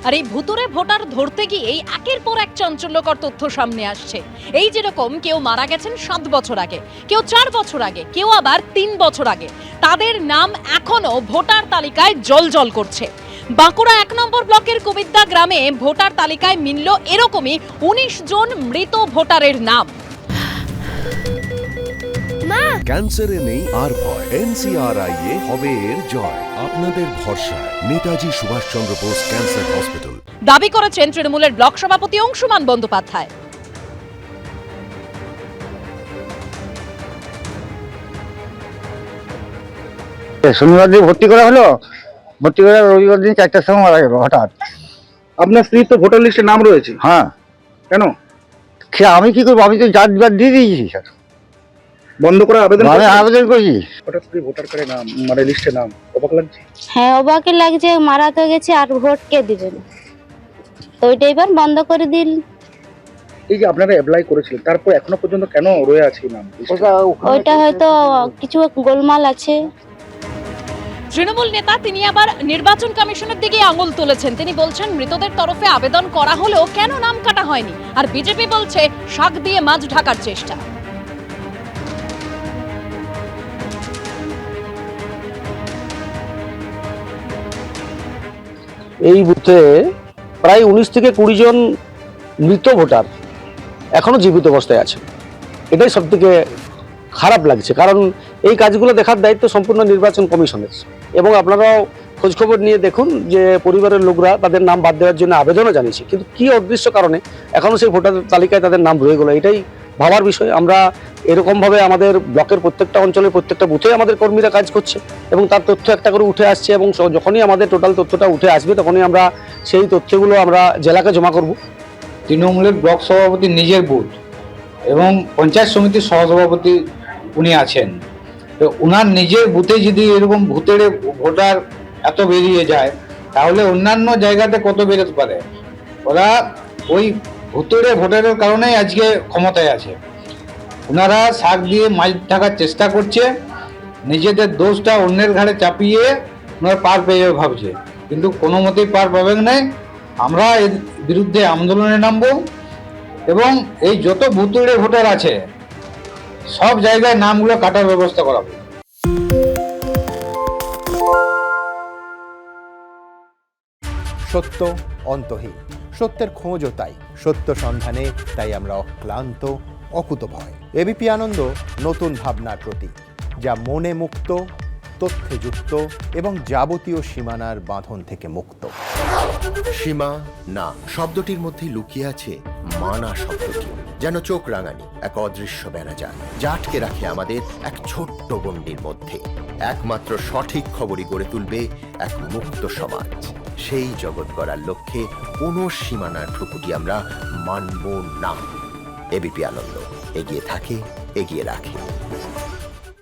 আর এই ভুতুরে ভোটার ধরতে গিয়েই একের পর এক চাঞ্চল্যকর তথ্য সামনে আসছে। এই যেরকম কেউ মারা গেছেন 7 বছর আগে, কেউ 4 বছর আগে, কেউ আবার 3 বছর আগে, তাদের নাম এখনো ভোটার তালিকায় জ্বলজ্বল করছে। বাঁকুড়া 1 নম্বর ব্লকের কুবিদ্যা গ্রামে ভোটার তালিকায় মিলল এরকমই 19 জন মৃত ভোটারের নাম। ক্যান্সারে নেই আর ভয়, NCRI এ হবে এর জয়। আপনাদের ভরসা নেতাজি সুভাষচন্দ্র বোস ক্যান্সার হসপিটাল। দাবি করেছেন তৃণমূলের ব্লক সভাপতি অংশুমান বন্দ্যোপাধ্যায়। শনিবার দিন ভর্তি করা হলো, ভর্তি করে রবিবার দিন 4টার সময় মারা গেল হঠাৎ। আপনার স্ত্রী তো ভোটার লিস্টে নাম রয়েছে, হ্যাঁ, কেন আমি কি করবো? আমি তো জাতবাদ দিয়ে দিয়েছি স্যার, বন্ধ করে আবেদন আমি করেছেন? আবেদন করেছি। হঠাৎ স্ত্রী ভোটার কার্ডে নাম মানে লিস্টে নাম, অবাক লাগছে। হ্যাঁ, অবাক লাগছে, মারা তো গেছে আর ভোট কে দিবেন, তো ওইটা এবার বন্ধ করে দিল। এই যে আপনারা অ্যাপ্লাই করেছিলেন, তারপর এখনো পর্যন্ত কেন রয়ে আছে এই নাম লিস্টে? ওইটা হয়তো কিছু গোলমাল আছে। তৃণমূল নেতা তিনি আবার নির্বাচন কমিশনের দিকে আঙুল তুলেছেন। তিনি বলছেন মৃতদের তরফে আবেদন করা হলেও কেন নাম কাটা হয়নি, আর বিজেপি বলছে শাক দিয়ে মাছ ঢাকার চেষ্টা। এই বুথে প্রায় 19 থেকে 20 জন মৃত ভোটার এখনো জীবিত অবস্থায় আছে। এটাই সব থেকে খারাপ লাগছে, কারণ এই কাজগুলো দেখার দায়িত্ব সম্পূর্ণ নির্বাচন কমিশনের। এবং আপনারাও খোঁজখবর নিয়ে দেখুন যে পরিবারের লোকরা তাদের নাম বাদ দেওয়ার জন্য আবেদনও জানিয়েছে, কিন্তু কি অদৃশ্য কারণে এখনো সেই ভোটার তালিকায় তাদের নাম রয়ে গেল। এটাই ভাবার বিষয়। আমরা এরকমভাবে আমাদের ব্লকের প্রত্যেকটা অঞ্চলের প্রত্যেকটা বুথে আমাদের কর্মীরা কাজ করছে এবং তার তথ্য একটা করে উঠে আসছে, এবং যখনই আমাদের টোটাল তথ্যটা উঠে আসবে তখনই আমরা সেই তথ্যগুলো আমরা জেলাকে জমা করব। তৃণমূলের ব্লক সভাপতি নিজের বুথ এবং পঞ্চায়েত সমিতির সহসভাপতি উনি আছেন, তো উনার নিজের বুথে যদি এরকম ভূতেড়ে ভোটার এত বেরিয়ে যায়, তাহলে অন্যান্য জায়গাতে কত বেরোতে পারে। ওরা ওই ভূতেড়ে ভোটারের কারণেই আজকে ক্ষমতায় আছে। ওনারা শাক দিয়ে মাছ ঢাকার চেষ্টা করছে, নিজেদের দোষটা অন্যের ঘাড়ে চাপিয়ে ওনারা পার পেয়ে যাবে ভাবছে, কিন্তু কোনো মতেই পার পাবেন না। আমরা এর বিরুদ্ধে আন্দোলনে নামবো এবং এই যত ভুতুড়ে ভোটার আছে সব জায়গায় নামগুলো কাটার ব্যবস্থা করাবো। সত্য অন্তহীন, সত্যের খোঁজও তাই, সত্য সন্ধানে তাই আমরা অক্লান্ত, অকুতভয়। এবিপি আনন্দ নতুন ভাবনার প্রতীক, যা মনে মুক্ত, তথ্যে যুক্ত এবং যাবতীয় সীমানার বাঁধন থেকে মুক্ত। সীমা না শব্দটির মধ্যে লুকিয়ে আছে মানা শব্দটি, যেন চোখ রাঙানি এক অদৃশ্য ব্যানাজার, যা আটকে রাখে আমাদের এক ছোট্ট গণ্ডির মধ্যে। একমাত্র সঠিক খবরই গড়ে তুলবে এক মুক্ত সমাজ। সেই জগৎ গড়ার লক্ষ্যে কোনো সীমানার ঠুকুটি আমরা মানব না। এবিপি আনন্দ এগিয়ে থাকে, এগিয়ে রাখে।